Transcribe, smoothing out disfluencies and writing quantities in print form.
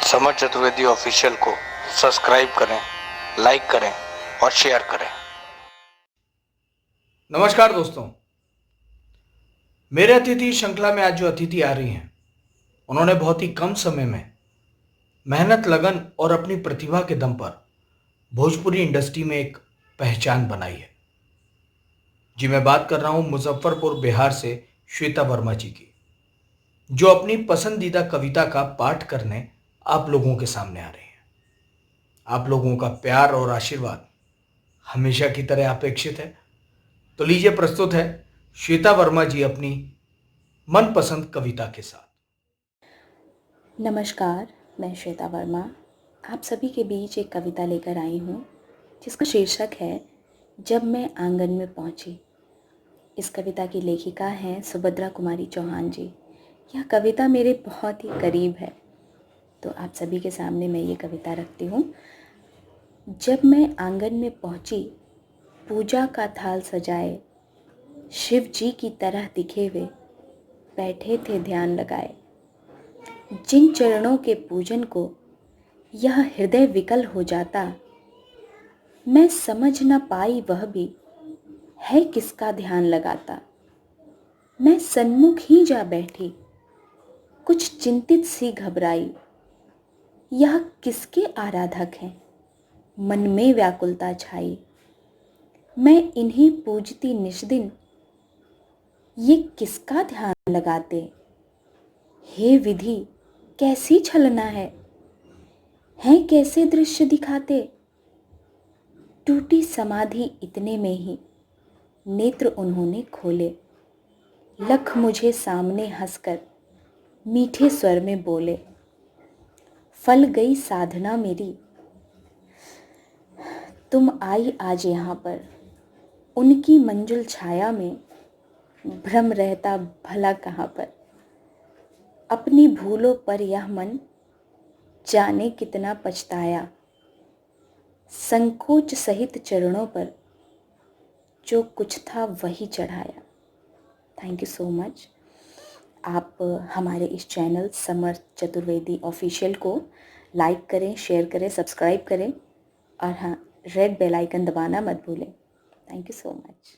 Summer Chaturvedi official को subscribe करें, like करें और शेयर करें। नमस्कार दोस्तों, मेरे अतिथि श्रृंखला में आज जो अतिथि आ रही हैं, उन्होंने बहुत ही कम समय में मेहनत, लगन और अपनी प्रतिभा के दम पर भोजपुरी इंडस्ट्री में एक पहचान बनाई है। जी, मैं बात कर रहा हूं मुजफ्फरपुर बिहार से श्वेता वर्मा जी की, जो अपनी पसंदीदा कविता का पाठ करने आप लोगों के सामने आ रही हैं। आप लोगों का प्यार और आशीर्वाद हमेशा की तरह अपेक्षित है। तो लीजिए, प्रस्तुत है श्वेता वर्मा जी अपनी मनपसंद कविता के साथ। नमस्कार, मैं श्वेता वर्मा आप सभी के बीच एक कविता लेकर आई हूँ जिसका शीर्षक है जब मैं आंगन में पहुँची। इस कविता की लेखिका हैं सुभद्रा कुमारी चौहान जी। यह कविता मेरे बहुत ही करीब है, तो आप सभी के सामने मैं ये कविता रखती हूँ। जब मैं आंगन में पहुँची, पूजा का थाल सजाए, शिव जी की तरह दिखे वे बैठे थे ध्यान लगाए। जिन चरणों के पूजन को यह हृदय विकल हो जाता, मैं समझ न पाई वह भी है किसका ध्यान लगाता। मैं सन्मुख ही जा बैठी, कुछ चिंतित सी घबराई। यह किसके आराधक हैं, मन में व्याकुलता छाई। मैं इन्हीं पूजती निष्दिन, ये किसका ध्यान लगाते। हे विधि कैसी छलना है कैसे दृश्य दिखाते। टूटी समाधि इतने में ही नेत्र उन्होंने खोले। लख मुझे सामने हंसकर मीठे स्वर में बोले, फल गई साधना मेरी, तुम आई आज यहाँ पर। उनकी मंजुल छाया में भ्रम रहता भला कहाँ पर। अपनी भूलों पर यह मन जाने कितना पछताया। संकोच सहित चरणों पर जो कुछ था वही चढ़ाया। Thank you so much. आप हमारे इस चैनल समर चतुर्वेदी ऑफिशियल को लाइक करें, शेयर करें, सब्सक्राइब करें और हाँ, रेड बेल आइकन दबाना मत भूलें। Thank you so much.